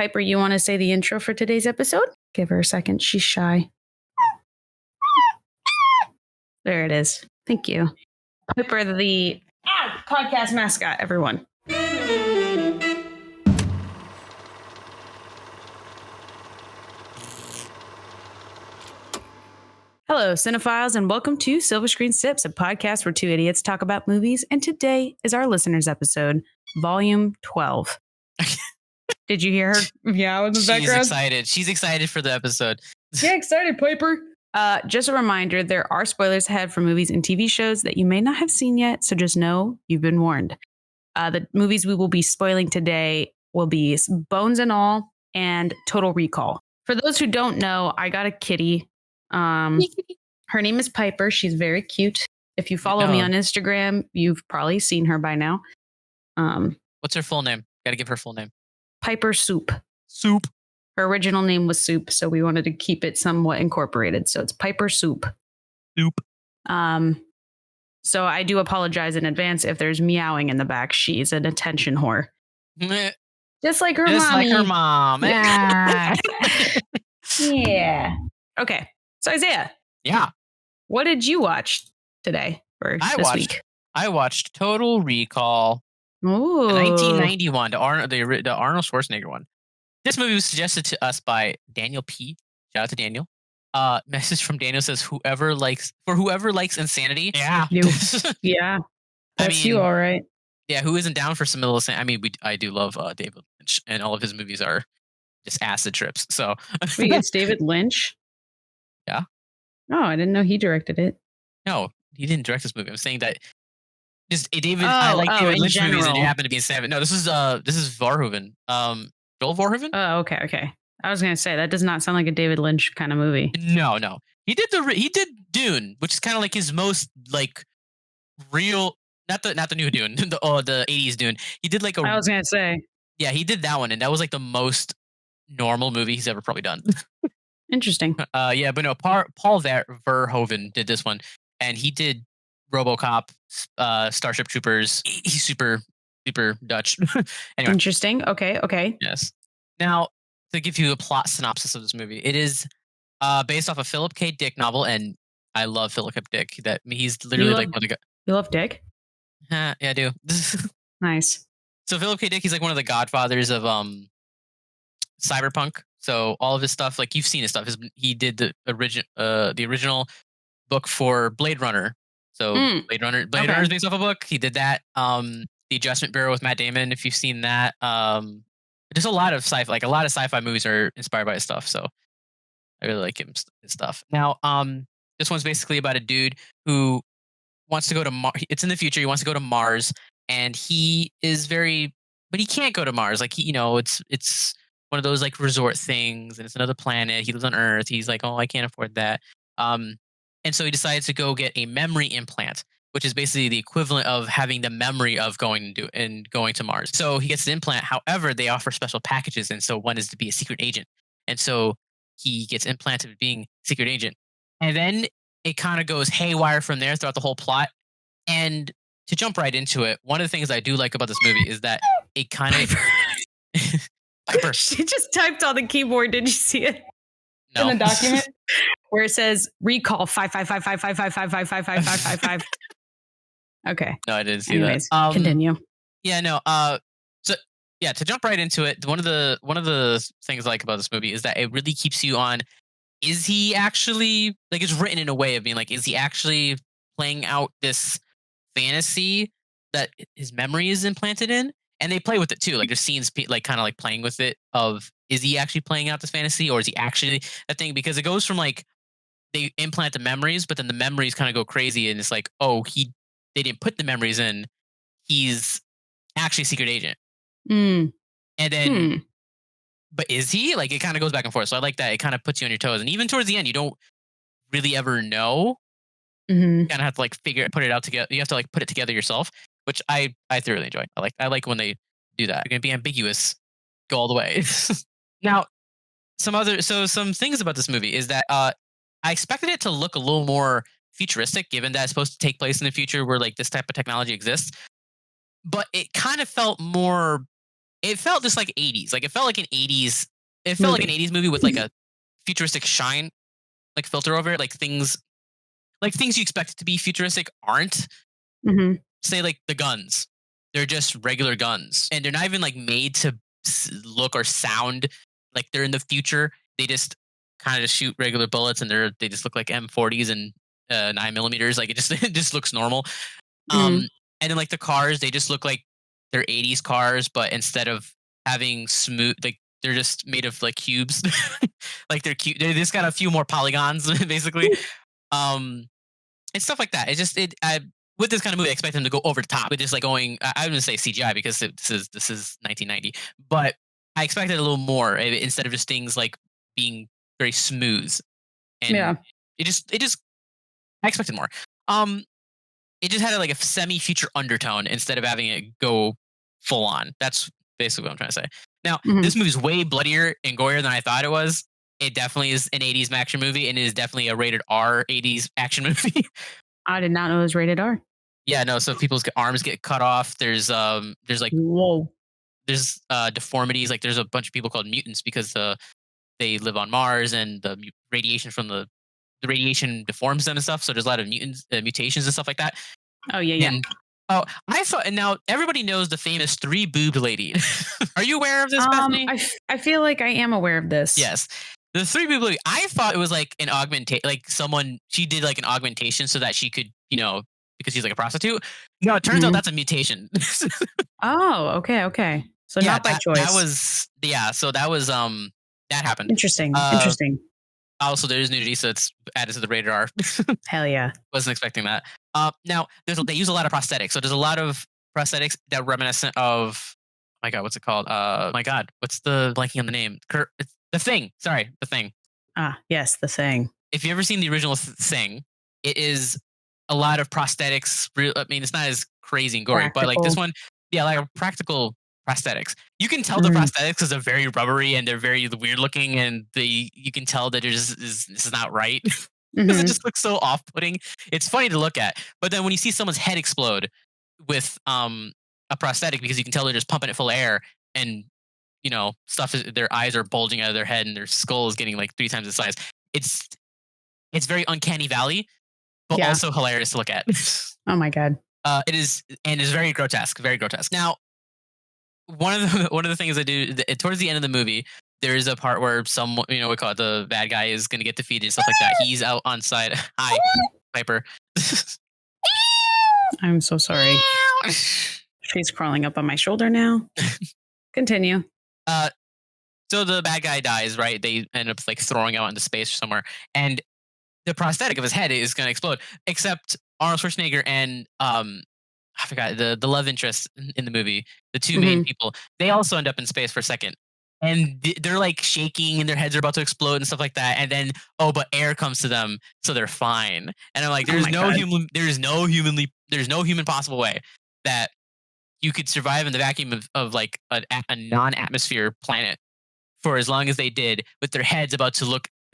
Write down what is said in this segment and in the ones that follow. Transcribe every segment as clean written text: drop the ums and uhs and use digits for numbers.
Piper, you want to say the intro for today's episode? Give her a second. She's shy. There it is. Thank you. Piper, the podcast mascot, everyone. Hello, cinephiles, and welcome to Silver Screen Sips, a podcast where two idiots talk about movies. And today is our listeners' episode, Volume 12. Did you hear her meow in the background? She's excited. She's excited for the episode. Get excited, Piper. Just a reminder, there are spoilers ahead for movies and TV shows that you may not have seen yet, so just know you've been warned. The movies we will be spoiling today will be Bones and All and Total Recall. For those who don't know, I got a kitty. Her name is Piper. She's very cute. If you follow me on Instagram, you've probably seen her by now. What's her full name? Got to give her full name. Piper Soup. Soup. Her original name was Soup, so we wanted to keep it somewhat incorporated. So it's Piper Soup. Soup. So I do apologize in advance if there's meowing in the back. She's an attention whore. Just like her mommy. Just like her mom. Yeah. Okay. So Isaiah. Yeah. What did you watch today or this week? I watched Total Recall. Ooh. 1991, the Arnold Schwarzenegger one. This movie was suggested to us by Daniel P. Shout out to Daniel. Message from Daniel says, whoever likes insanity. Yeah. Yeah. That's you, all right. Yeah, who isn't down for some little insanity? I mean, I do love David Lynch, and all of his movies are just acid trips. So wait, it's David Lynch? Yeah. Oh, I didn't know he directed it. No, he didn't direct this movie. I'm saying that just David. I like David Lynch movies, and it happened to be in 7. No, this is Verhoeven. Joel Verhoeven. Oh, okay. I was gonna say that does not sound like a David Lynch kind of movie. No. He did Dune, which is kind of like his most like real. Not the new Dune, the 80s Dune. He did like I was gonna say. Yeah, he did that one, and that was like the most normal movie he's ever probably done. Interesting. Yeah, but no, Paul Verhoeven did this one, and he did RoboCop, Starship Troopers. He's super Dutch. Anyway. Interesting. Okay. Yes. Now, to give you a plot synopsis of this movie, it is based off a Philip K. Dick novel, and I love Philip K. Dick. That he's literally like one of the guys. You love Dick? Yeah, I do. Nice. So Philip K. Dick, he's like one of the godfathers of cyberpunk. So all of his stuff, like you've seen his stuff. He did the original book for Blade Runner. So Blade Runner is based off a book. He did that. The Adjustment Bureau with Matt Damon, if you've seen that. Just a lot of sci-fi, like a lot of sci-fi movies are inspired by his stuff. So I really like his stuff. Now, this one's basically about a dude who wants to go to Mars. It's in the future. He wants to go to Mars, and he is but he can't go to Mars. Like it's one of those like resort things, and it's another planet. He lives on Earth. He's like, oh, I can't afford that. And so he decides to go get a memory implant, which is basically the equivalent of having the memory of going to Mars. So he gets the implant. However, they offer special packages, and so one is to be a secret agent. And so he gets implanted being secret agent. And then it kind of goes haywire from there throughout the whole plot. And to jump right into it, one of the things I do like about this movie is that it kind of... She just typed on the keyboard. Did you see it? No. In the document where it says recall 5555555555555. Okay. No, I didn't see Anyways, that. Continue. Yeah, no. So yeah, to jump right into it, one of the things I like about this movie is that it really keeps you on. Is he actually like? It's written in a way of being like, is he actually playing out this fantasy that his memory is implanted in? And they play with it too. Like there's scenes like kind of like playing with it of, is he actually playing out this fantasy, or is he actually that thing? Because it goes from like they implant the memories, but then the memories kind of go crazy, and it's like, oh, they didn't put the memories in. He's actually a secret agent. And then, but is he? Like it kind of goes back and forth. So I like that. It kind of puts you on your toes, and even towards the end, you don't really ever know. You kind of have to like put it out together. You have to like put it together yourself, which I thoroughly enjoy. I like when they do that. You're gonna be ambiguous, go all the way. Now, some things about this movie is that I expected it to look a little more futuristic, given that it's supposed to take place in the future where like this type of technology exists. But it kind of felt more it felt just like 80s. Like it felt like an 80s. It felt like an 80s movie with like a futuristic shine, like filter over it. Like things you expect it to be futuristic aren't. Mm-hmm. Say like the guns, they're just regular guns, and they're not even like made to look or sound like they're in the future. They just kind of just shoot regular bullets, and they just look like M40s and 9 millimeters. Like it just it just looks normal. Mm-hmm. And then like the cars, they just look like they're 80s cars, but instead of having smooth, like they're just made of like cubes. Like they're cute. They just got a few more polygons, basically. Um, and stuff like that. It's just I with this kind of movie, I expect them to go over the top with just like going. I wouldn't say CGI because this is 1990, but I expected a little more instead of just things like being very smooth. And Yeah. it just I expected more. Um, it just had like a semi-future undertone instead of having it go full on. That's basically what I'm trying to say. Now, Mm-hmm. this movie's way bloodier and gorier than I thought it was. It definitely is an 80s action movie, and it is definitely a rated R 80s action movie. I did not know it was rated R. Yeah, no, so people's arms get cut off. There's like Whoa. there's deformities. Like there's a bunch of people called mutants because they live on Mars, and radiation from the radiation deforms them and stuff. So there's a lot of mutations and stuff like that. Oh yeah, yeah. And oh, I thought, and now everybody knows the famous three boobed lady. Are you aware of this, Bethany? I feel like I am aware of this. Yes. The three boobed lady. I thought it was like an augmentation, like she did like an augmentation so that she could, because she's like a prostitute. No, it turns out that's a mutation. Oh, okay. So Yeah, not by choice. That was So that was that happened. Interesting. Interesting. Also, there is nudity, so it's added to the rated R. Hell yeah. Wasn't expecting that. Now they use a lot of prosthetics, so there's a lot of prosthetics that are reminiscent of. Oh my God, what's it called? My God, what's the blanking on the name? It's The Thing. Sorry, The Thing. Ah, yes, The Thing. If you ever seen the original Thing, it is a lot of prosthetics. I mean, it's not as crazy and gory, but like this one, yeah, like like prosthetics. You can tell the prosthetics because they're very rubbery and they're very weird looking, and you can tell that this is not right because it just looks so off putting. It's funny to look at, but then when you see someone's head explode with a prosthetic, because you can tell they're just pumping it full of air, and their eyes are bulging out of their head and their skull is getting like 3 times the size. It's very uncanny valley, but also hilarious to look at. Oh my God. It is, and is very grotesque, very grotesque. Now, one of the things I do towards the end of the movie, there is a part where someone, we call it the bad guy, is going to get defeated and stuff like that. He's out on side. Hi, Piper. I'm so sorry. She's crawling up on my shoulder now. Continue. So the bad guy dies, right? They end up like throwing out into space somewhere, and the prosthetic of his head is going to explode. Except Arnold Schwarzenegger and I forgot the love interest in the movie, the two main people, they also end up in space for a second, and they're like shaking and their heads are about to explode and stuff like that. And then but air comes to them, so they're fine. And I'm like, there's no human possible way that you could survive in the vacuum of like a non-atmosphere planet for as long as they did, with their heads about to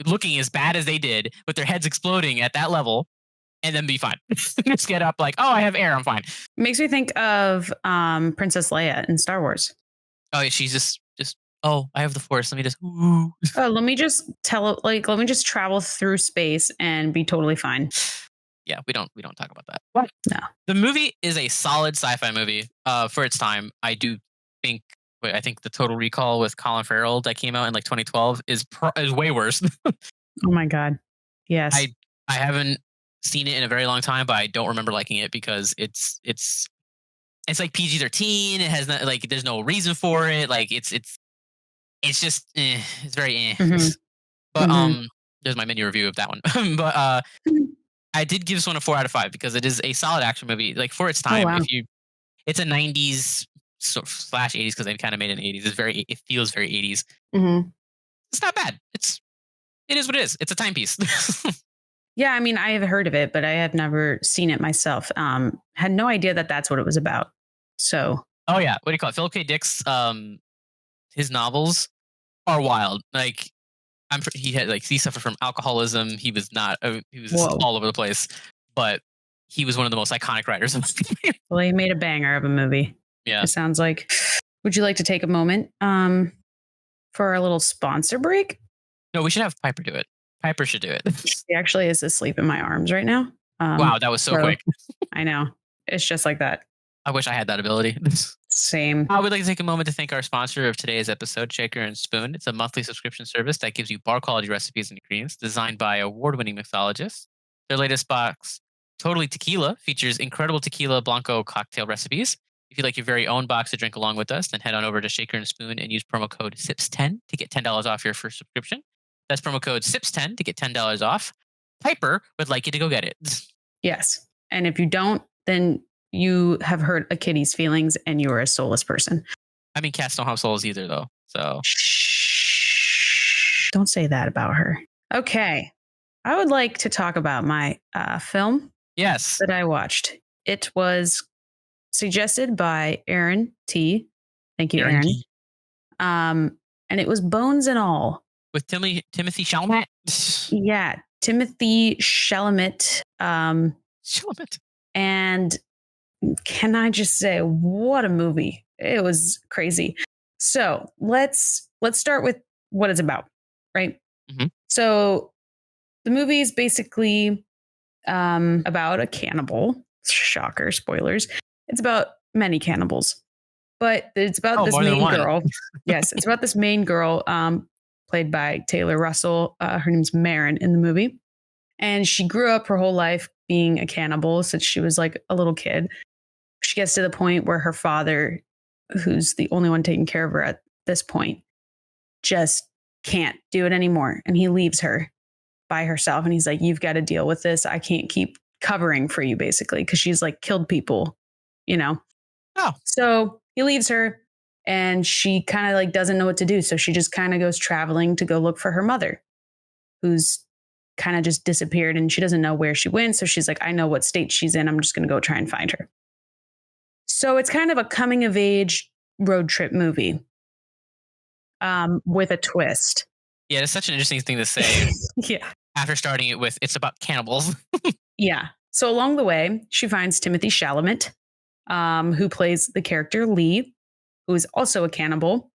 looking as bad as they did, with their heads exploding at that level, and then be fine. Just get up like, oh, I have air, I'm fine. Makes me think of Princess Leia in Star Wars. Oh yeah, she's just oh, I have the Force. Let me just let me just let me just travel through space and be totally fine. Yeah, we don't talk about that. But no, the movie is a solid sci-fi movie for its time. I do think. I think the Total Recall with Colin Farrell that came out in like 2012 is way worse. Oh my God. Yes. I haven't seen it in a very long time, but I don't remember liking it because it's like PG-13. It has not, like, there's no reason for it. Like it's just it's very But there's my mini review of that one. But I did give this one a 4 out of 5 because it is a solid action movie. Like for its time, it's a 90s slash 80s, because they kind of made it in the 80s. It feels very 80s. It's not bad. It is what it is. It's a timepiece. Yeah, I mean, I have heard of it, but I have never seen it myself. Had no idea that that's what it was about. So. Oh yeah, what do you call it? Philip K. Dick's his novels are wild. Like he suffered from alcoholism. He was all over the place, but he was one of the most iconic writers. Well, he made a banger of a movie. Yeah, it sounds like. would you like to take a moment for our little sponsor break? No, we should have Piper do it. Piper should do it. He actually is asleep in my arms right now. Wow, that was so quick. I know. It's just like that. I wish I had that ability. Same. I would like to take a moment to thank our sponsor of today's episode, Shaker and Spoon. It's a monthly subscription service that gives you bar quality recipes and ingredients designed by award-winning mixologists. Their latest box, Totally Tequila, features incredible tequila blanco cocktail recipes. If you'd like your very own box to drink along with us, then head on over to Shaker and Spoon and use promo code SIPS10 to get $10 off your first subscription. That's promo code SIPS10 to get $10 off. Piper would like you to go get it. Yes. And if you don't, then you have hurt a kitty's feelings and you are a soulless person. I mean, cats don't have souls either, though. So shh, don't say that about her. Okay. I would like to talk about my film. Yes. That I watched. It was suggested by Aaron T. Thank you, Aaron. And it was Bones and All. With Timothy Chalamet? Yeah, Timothy Chalamet. Chalamet. And can I just say, what a movie. It was crazy. So let's start with what it's about, right? Mm-hmm. So the movie is basically about a cannibal. Shocker, spoilers. It's about many cannibals, but it's about this main girl. Yes, it's about this main girl, played by Taylor Russell. Her name's Marin in the movie, and she grew up her whole life being a cannibal since she was like a little kid. She gets to the point where her father, who's the only one taking care of her at this point, just can't do it anymore, and he leaves her by herself, and he's like, "You've got to deal with this. I can't keep covering for you," basically, because she's like killed people, you know. Oh. So he leaves her, and she kind of like doesn't know what to do. So she just kind of goes traveling to go look for her mother, who's kind of just disappeared, and she doesn't know where she went. So she's like, "I know what state she's in. I'm just going to go try and find her." So it's kind of a coming of age road trip movie, with a twist. Yeah, it's such an interesting thing to say. Yeah. After starting it with, it's about cannibals. Yeah. So along the way, she finds Timothy Chalamet, who plays the character Lee, who is also a cannibal.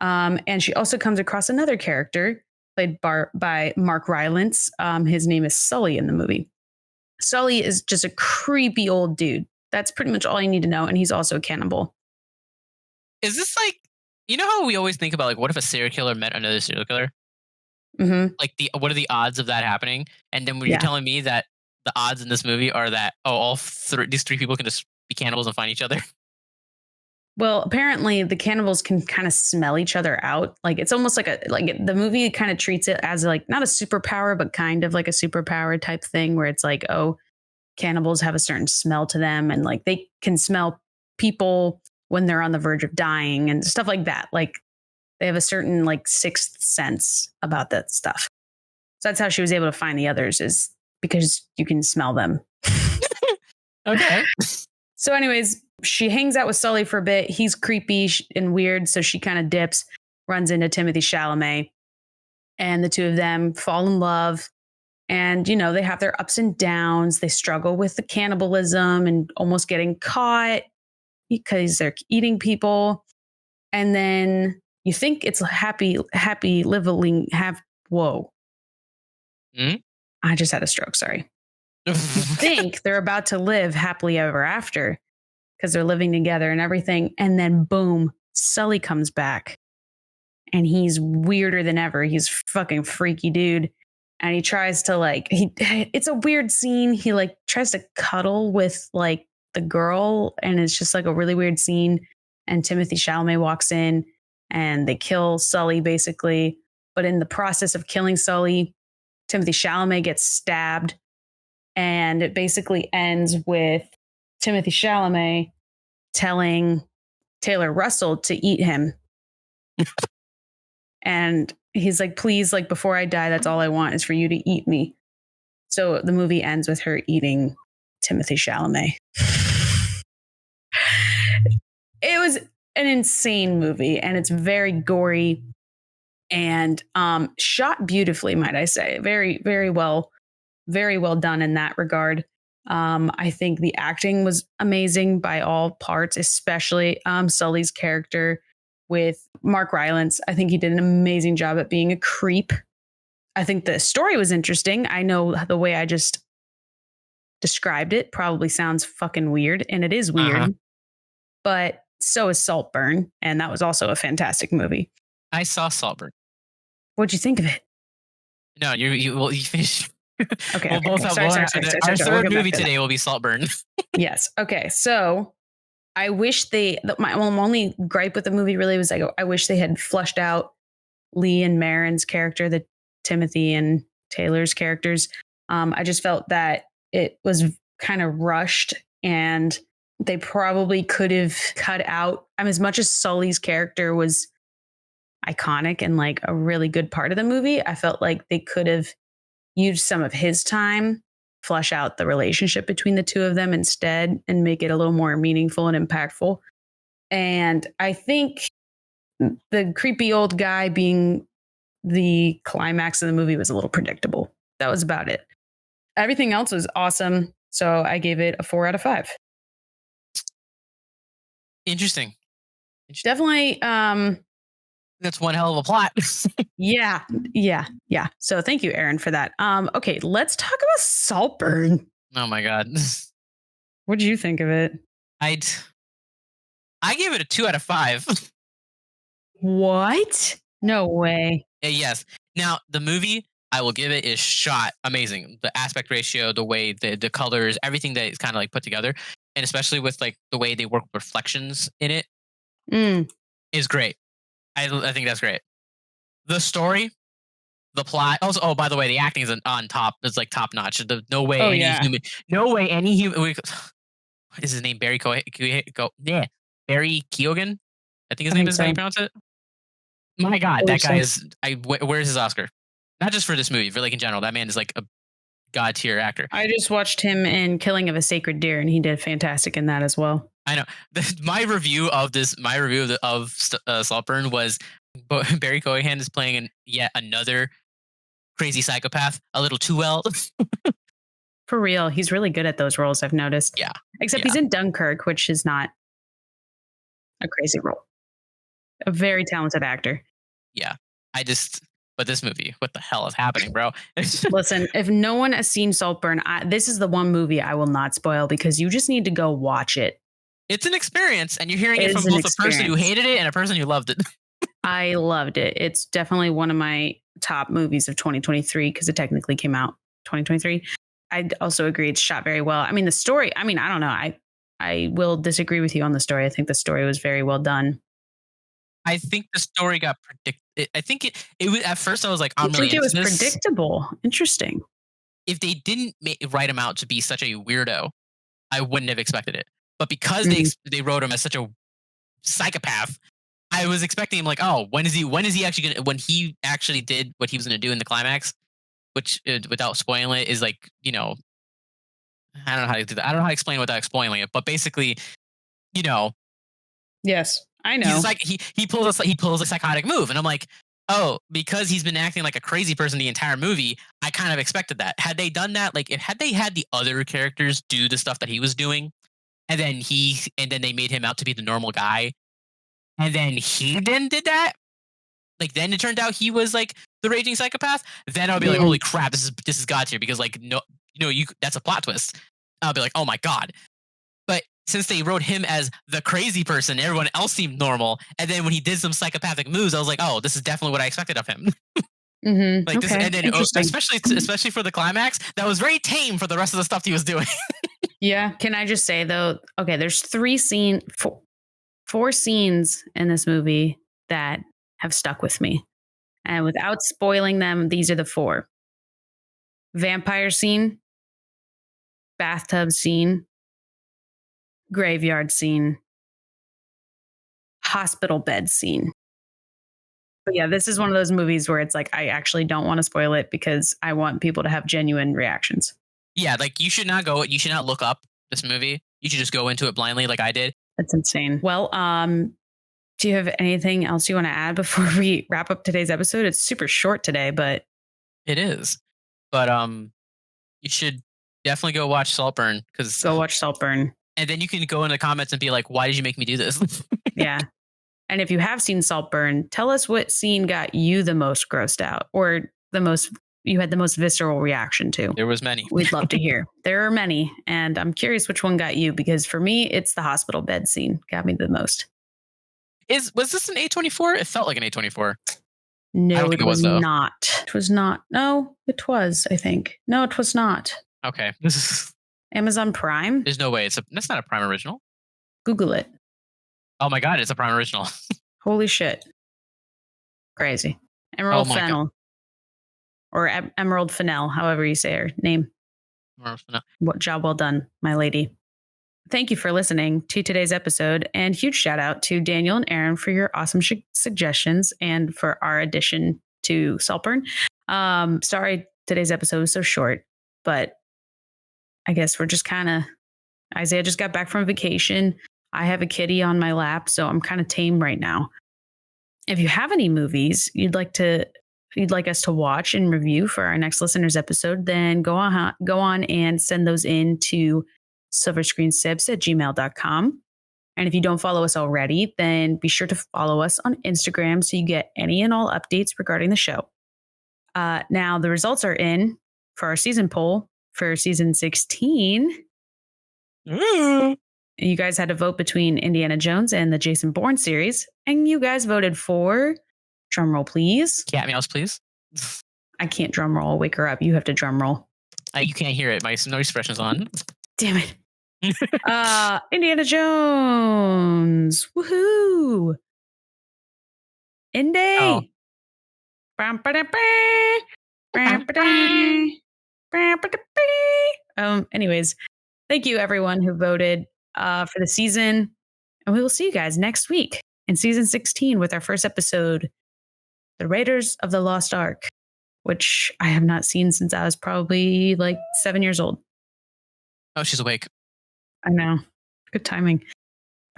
And she also comes across another character played by Mark Rylance. His name is Sully in the movie. Sully is just a creepy old dude. That's pretty much all you need to know. And he's also a cannibal. Is this like, you know how we always think about like, what if a serial killer met another serial killer? Mm-hmm. Like what are the odds of that happening? And then when you're telling me that the odds in this movie are that these three people can just be cannibals and find each other. Well, apparently the cannibals can kind of smell each other out. Like it's almost like the movie kind of treats it as like not a superpower, but kind of like a superpower type thing where it's like, oh, cannibals have a certain smell to them, and like they can smell people when they're on the verge of dying and stuff like that. Like they have a certain like sixth sense about that stuff. So that's how she was able to find the others, is because you can smell them. Okay. So anyways, she hangs out with Sully for a bit. He's creepy and weird. So she kind of dips, runs into Timothy Chalamet, and the two of them fall in love. And, you know, they have their ups and downs. They struggle with the cannibalism and almost getting caught because they're eating people. And then you think it's happy living. Whoa. Mm-hmm. I just had a stroke. Sorry. You think they're about to live happily ever after because they're living together and everything. And then boom, Sully comes back and he's weirder than ever. He's fucking freaky dude. And he tries to it's a weird scene. He like tries to cuddle with like the girl, and it's just like a really weird scene. And Timothy Chalamet walks in and they kill Sully basically. But in the process of killing Sully, Timothy Chalamet gets stabbed. And it basically ends with Timothy Chalamet telling Taylor Russell to eat him. And he's like, please, like before I die, that's all I want is for you to eat me. So the movie ends with her eating Timothy Chalamet. It was an insane movie, and it's very gory and shot beautifully, might I say. Very, very well done in that regard. I think the acting was amazing by all parts, especially Sully's character with Mark Rylance. I think he did an amazing job at being a creep. I think the story was interesting. I know the way I just described it probably sounds fucking weird, and it is weird, but so is Saltburn, and that was also a fantastic movie. I saw Saltburn. What'd you think of it? No, you finished. Okay. We'll both have Sorry, one. sorry. Our We'll third get back movie to that. today will be Saltburn. Yes. Okay. So I wish my only gripe with the movie really was like, I wish they had flushed out Lee and Marin's character, the Timothy and Taylor's characters. I just felt that it was kind of rushed, and they probably could have cut out. As much as Sully's character was iconic and like a really good part of the movie, I felt like they could have used some of his time, flesh out the relationship between the two of them instead, and make it a little more meaningful and impactful. And I think the creepy old guy being the climax of the movie was a little predictable. That was about it. Everything else was awesome. So I gave it a 4 out of 5. Interesting. Definitely. That's one hell of a plot. Yeah. So thank you, Aaron, for that. Okay, let's talk about Saltburn. Oh my God. What did you think of it? I gave it a 2 out of 5. What? No way. Yes. Now the movie, I will give it, is shot amazing. The aspect ratio, the way the colors, everything that is kind of like put together, and especially with like the way they work with reflections in it, is great. I think that's great. The story, the plot. Also, oh, by the way, the acting is on top. It's like top notch. No way any human. What is his name? Barry Barry Keoghan. I think his name is how you pronounce it. My God, that guy is. Where's his Oscar? Not just for this movie, for like in general. That man is like a god tier actor. I just watched him in Killing of a Sacred Deer, and he did fantastic in that as well. I know. My review of Saltburn was Barry Keoghan is playing yet another crazy psychopath a little too well. For real, he's really good at those roles, I've noticed. Yeah. Except he's in Dunkirk, which is not a crazy role. A very talented actor. Yeah. But this movie, what the hell is happening, bro? Listen, if no one has seen Saltburn, this is the one movie I will not spoil, because you just need to go watch it. It's an experience, and you're hearing it from both a person who hated it and a person who loved it. I loved it. It's definitely one of my top movies of 2023, because it technically came out 2023. I also agree it's shot very well. The story, I don't know. I will disagree with you on the story. I think the story was very well done. I think the story got predicted. I think it was, at first I was like, I'm really into this. It was predictable. Interesting. If they didn't write him out to be such a weirdo, I wouldn't have expected it. But because they wrote him as such a psychopath, I was expecting him like, oh, when is he actually gonna, when he actually did what he was gonna do in the climax, which without spoiling it is like, I don't know how to do that. I don't know how to explain it without spoiling it, but basically, Yes, I know. He's like he pulls a psychotic move, and I'm like, oh, because he's been acting like a crazy person the entire movie, I kind of expected that. Had they done that, like had they had the other characters do the stuff that he was doing, and then they made him out to be the normal guy, and then he then did that, like then it turned out he was like the raging psychopath, then I'll be like, holy crap, this is God tier, because like that's a plot twist. I'll be like, oh my God. But since they wrote him as the crazy person, everyone else seemed normal, and then when he did some psychopathic moves, I was like, oh, this is definitely what I expected of him. Like this, and then especially for the climax, that was very tame for the rest of the stuff he was doing. Yeah. Can I just say though? Okay, there's four scenes in this movie that have stuck with me, and without spoiling them, these are the 4: vampire scene, bathtub scene, graveyard scene, hospital bed scene. But yeah, this is one of those movies where it's like, I actually don't want to spoil it because I want people to have genuine reactions. Yeah, like you should not look up this movie. You should just go into it blindly like I did. That's insane. Well, do you have anything else you want to add before we wrap up today's episode? It's super short today, but it is. But you should definitely go watch Saltburn because Go watch Saltburn. and then you can go in the comments and be like, why did you make me do this? Yeah. And if you have seen Saltburn, tell us what scene got you the most grossed out or you had the most visceral reaction to. There was many. We'd love to hear. There are many. And I'm curious which one got you because for me, it's the hospital bed scene got me the most. Was this an A24? It felt like an A24. No, think it it was, was though. not. It was not. No, it was, I think. No, it was not. Okay. Amazon Prime? There's no way. That's not a Prime original. Google it. Oh my God, it's a Prime original. Holy shit. Crazy. Emerald my God. Fennel. Or Emerald Fennel, however you say her name. What job well done, my lady. Thank you for listening to today's episode, and huge shout out to Daniel and Aaron for your awesome suggestions and for our addition to Saltburn. Sorry today's episode was so short, but I guess we're just kind of, Isaiah just got back from vacation. I have a kitty on my lap, so I'm kind of tame right now. If you have any movies you'd like us to watch and review for our next listeners episode, then go on and send those in to silverscreensibs@gmail.com. And if you don't follow us already, then be sure to follow us on Instagram so you get any and all updates regarding the show. Now, the results are in for our season poll for season 16. You guys had to vote between Indiana Jones and the Jason Bourne series, and you guys voted for, drumroll please. Cat meows, please. I can't drum roll. Wake her up. You have to drum roll. You can't hear it. My noise expression's on. Damn it. Indiana Jones. Woohoo. Indy. Oh. Anyways, thank you everyone who voted for the season. And we will see you guys next week in season 16 with our first episode, The Raiders of the Lost Ark, which I have not seen since I was probably like 7 years old. Oh, she's awake. I know. Good timing.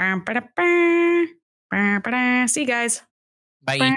See you guys. Bye.